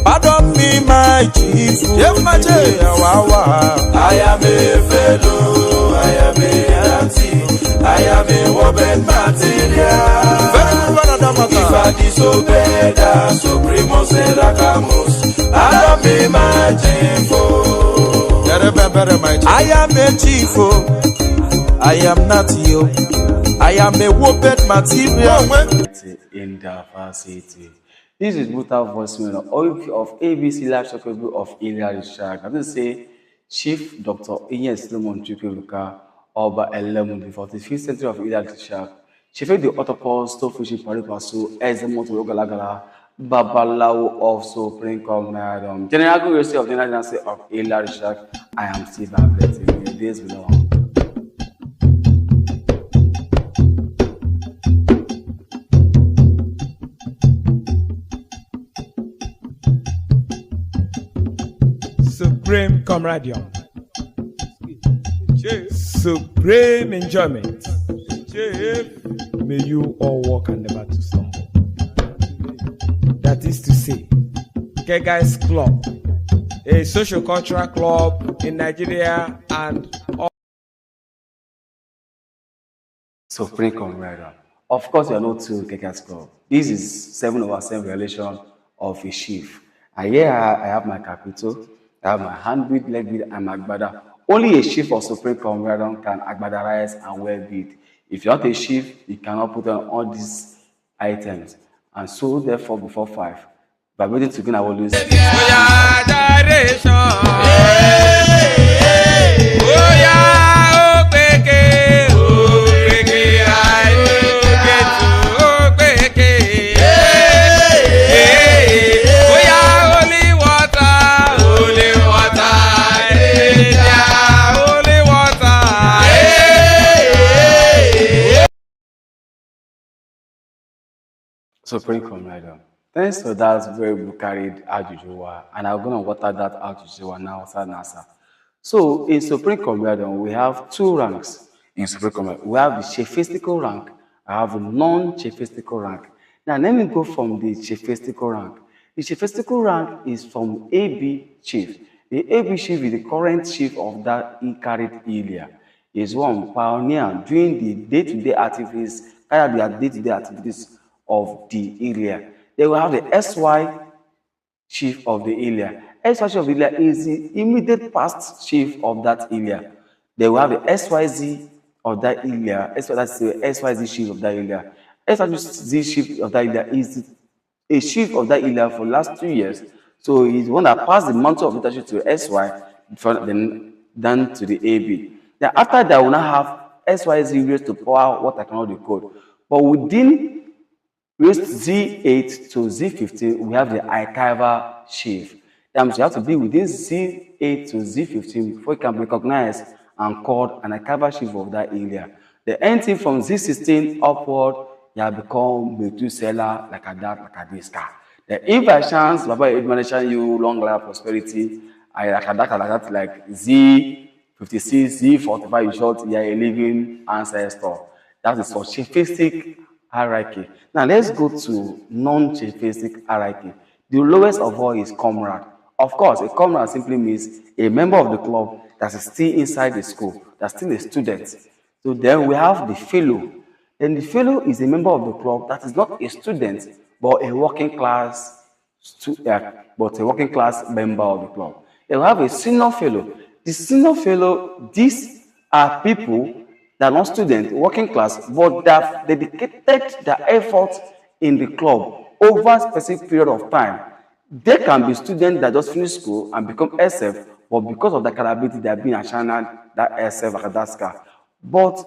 Pardon me, my chief. I am a fellow, I am a auntie, I am a woman material. If I disobey the Supremo Serakamus, pardon me, my chief. I am a chief. I am not you. I am a woman material. In diversity. This is brutal voicemail of ABC Live Shock of Ilya Richard. I will say Chief Dr. Ihedi Solomon Chukwuebuka Oba Elemu, the 45th century of Ilya Richard. She fed the autopause to fishing Paripasu, Ezemoto Yogalagala, Babalawo of Supreme Command, General University of the United States of Ilya Richard. I am Steve Ahedi. This belongs. Supreme camaraderie, supreme enjoyment. May you all walk and never to stumble. That is to say, Kegites Club, a social cultural club in Nigeria and all. Supreme camaraderie. Of course, you are not to Kegites Club. This is 7/7 relation of a chief. And here I have my capital. I have my hand bead, leg bead, and my agbada. Only a chief of Supreme Command can agbadarize and wear bead. If you want a chief, you cannot put on all these items. And so, therefore, before 5, by waiting to gain our lose. Supreme Commander. Thanks for that very book carried out and I'm going to water that out now, NASA. So in Supreme Commander, we have 2 ranks in Supreme Commander. We have the chiefistical rank, I have a non-chiefistical rank. Now let me go from the chiefistical rank. The chiefistical rank is from AB chief. The AB chief is the current chief of that carried Ilya. He is one pioneer doing the day-to-day activities, of the Ilya. They will have the SY chief of the Ilya. SY chief of the Ilya is the immediate past chief of that Ilya. They will have the SYZ of that Ilya. That's the SYZ chief of that Ilya. SYZ chief of that Ilya is a chief of that Ilya for the last 2 years. So he's the one that passed the mantle of leadership to SY, then to the AB. Then after that, we will now have SYZ raised to power what I cannot decode. But within raised Z8 to Z15, we have the archival chief. That means you have to be within Z8 to Z15 before you can be recognized and called an archival chief of that area. The entity from Z16 upward, you have become Methuselah, like this guy. Then if by chance, Baba Edmond you long life prosperity, like that, like Z56, Z45, in short, you are a living ancestor. That is for chiefistic hierarchy. Now let's go to non-chiefistic hierarchy. The lowest of all is comrade. Of course, a comrade simply means a member of the club that is still inside the school, that's still a student. So then we have the fellow. Then the fellow is a member of the club that is not a student, but a working class member of the club. Then we have a senior fellow. The senior fellow, these are people that are not students, working class, but that have dedicated their efforts in the club over a specific period of time. They can be students that just finish school and become SF, but because of the capability they have been assigned that SF Akadaska. But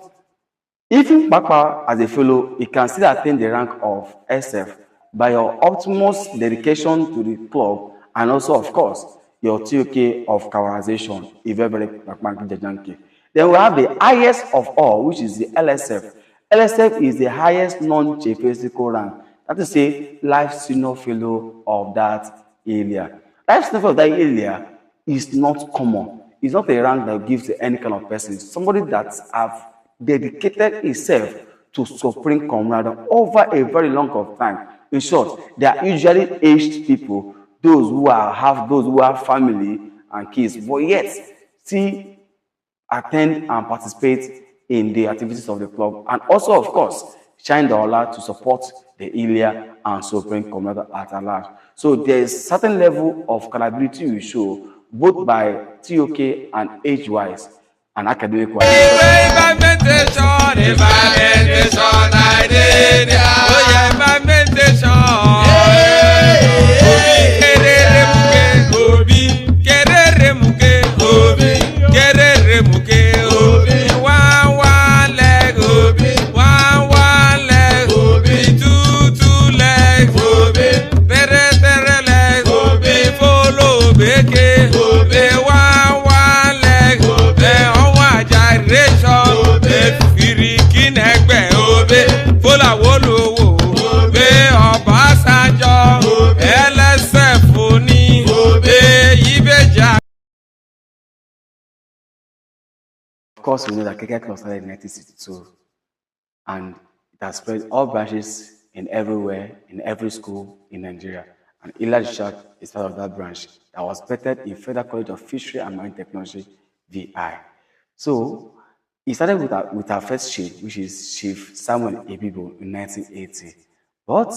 even Papa as a fellow, he can still attain the rank of SF by your utmost dedication to the club and also, of course, your TOK of categorization. Then we have the highest of all, which is the LSF. LSF is the highest non-chiefestical rank. That is to say, life senior fellow of that area. Life senior fellow of that area is not common. It's not a rank that gives to any kind of person. Somebody that have dedicated himself to supreme camaraderie over a very long of time. In short, they are usually aged people those who have family and kids, but yet still attend and participate in the activities of the club, and also, of course, shine the light to support the Ilya and Supreme community at large. So there's certain level of capability you show both by TOK and age-wise and academic wise. Implementation, I did. Oh yeah, implementation. Kerere muke, one leg, one leg, two legs, tere legs, follow beke, one leg, on gyration, firikin egbe obe, fola wolowo, Obasanjo, LSF ni, Ibeja. Of course, we know that Kegites Club started in 1962, and it has spread all branches in everywhere, in every school in Nigeria. And Ihedi Church is part of that branch that was vetted in Federal College of Fishery and Marine Technology, VI. So, it started with our first chief, which is Chief Samuel Ebibo in 1980. But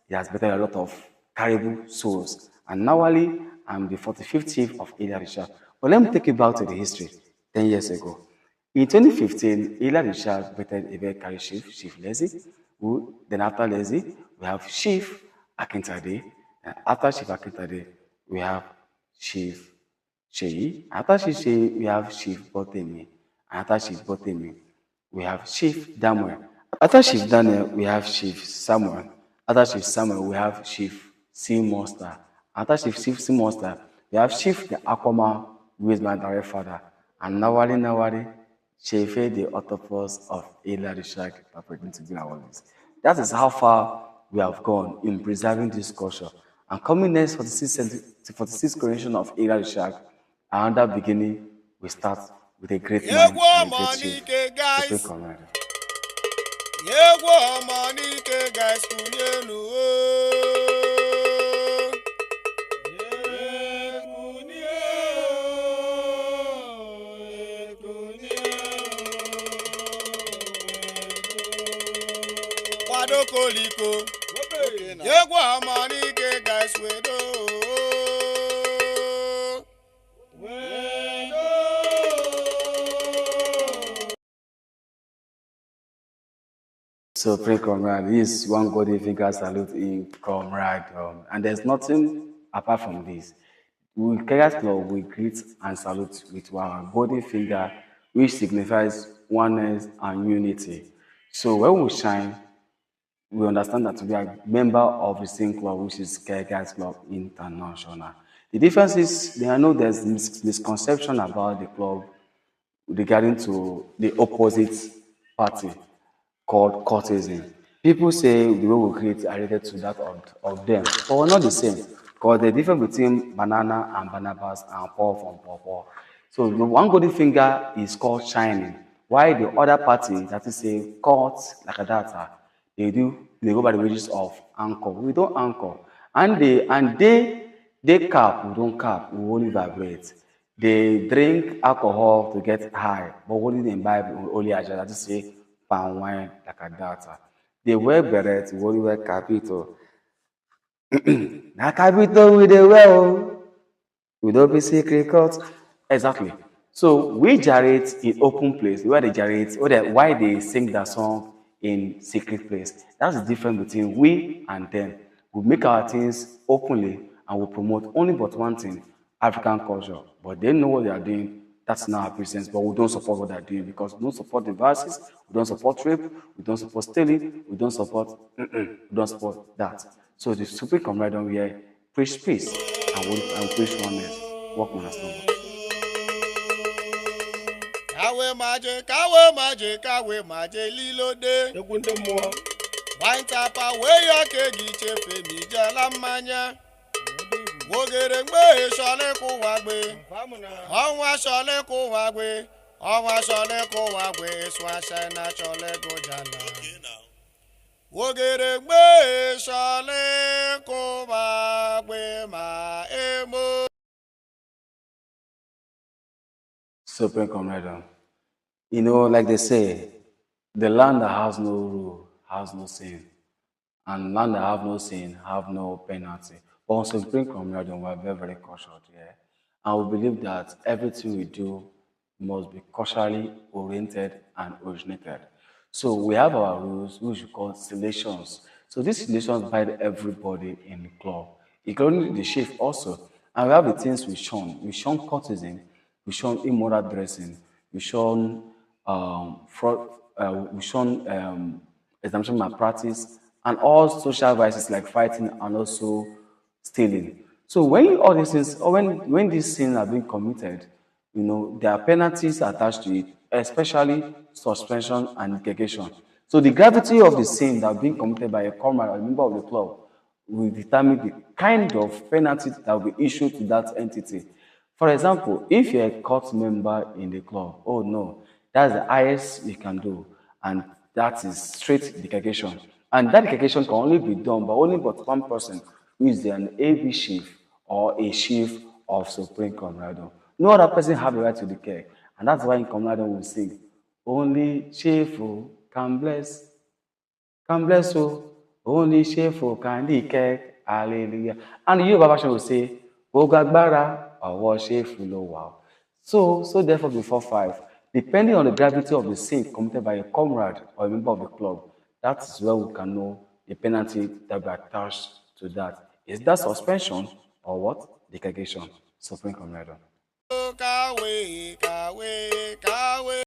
it has vetted a lot of caribou souls. And now, I'm the 45th chief of Ihedi Church. But let me take you back to the history 10 years ago. In 2015, Ihedi Church vetted a very carry chief, Chief Lezi. Then after Lezi, we have Chief Akintade. And after Chief Akintade, we have Chief Sheyi. After Chief Sheyi, we have Chief Botemi. And after Chief Botemi, we have Chief Daniel. After Chief Daniel, we have Chief Samuel. After Chief Samuel, we have Chief C. Monster. After Chief C. Monster, we have Chief the Akoma, who is my direct father. And Nawari, Chief the octopus of Ihedi Church, perpetrating to do all this. That is how far we have gone in preserving this culture. And coming next for the 46th coronation of Ihedi Church, another beginning, we start with a great man and a great chief, Supreme Commander. Guys, Koliko, Yegwa Manike guys wedo. So pray comrade, this is one body figure salute in comrade, and there's nothing apart from this. With Kegites Club, we greet and salute with our body finger, which signifies oneness and unity. So when we shine, we understand that we are a member of the same club, which is Kegites Club International. The difference is, I know there's misconception about the club regarding to the opposite party called cultism. People say the way we create are related to that of them, but we're not the same. Because the difference between banana and Barnabas and Paul from Paul. So the one golden finger is called shining, while the other party, that is a cult like a data, they go by the wages of anchor. We don't anchor. And they cap, we don't cap, we only vibrate. They drink alcohol to get high, but only imbibe only agenda, that is say palm wine like a data. They wear beret, we only wear capito. Na capito with the well. We don't be secret court. Exactly. So we gyrate in open place, where they gyrate, or why they sing that song in secret place. That's the difference between we and them. We make our things openly and we promote only but one thing, African culture. But they know what they are doing. That's not our business, but we don't support what they're doing because we don't support the vices, we don't support rape, we don't support stealing, we don't support that. So the Supreme Commander here preach peace and we preach oneness. Work on us number. Kawe maje lilode. Wine tapa we ya Kegites mi jala manya. Wogere gbe sole ko wagbe. Onwa sole ko wagbe. Onwa sole ko wagbe. Swasha na chole go jala. Wogere gbe sole ko wagbe ma. Supreme Commander. You know, like they say, the land that has no rule has no sin, and land that have no sin have no penalty. But on Supreme Commander, we are very, very cautious here. And we believe that everything we do must be culturally oriented and originated. So we have our rules, which we call selection. So these selections bind everybody in the club, including the chief also. And we have the things we shun. We shun courtesan, we shun immoral dressing, we shun fraud, we shun exemption malpractice, and all social vices like fighting and also stealing. So when all these things, or when these sins are being committed, you know, there are penalties attached to it, especially suspension and negation. So the gravity of the sin that being committed by a comrade or a member of the club will determine the kind of penalty that will be issued to that entity. For example, if you're a court member in the club, oh no, that's the highest you can do, and that is straight decacation. And that decacation can only be done by only but one person, who is an AB chief or a chief of Supreme Comrado. No other person have the right to decay, and that's why in Comrado will sing, only chief who can bless you, only shameful can decay, hallelujah. And the Yoruba version will say, Ogagbara, or worship ló wà. So therefore before five, depending on the gravity of the sin committed by a comrade or a member of the club, that is where we can know the penalty that will be attached to that. Is that suspension or what? Degradation. Supreme Commander.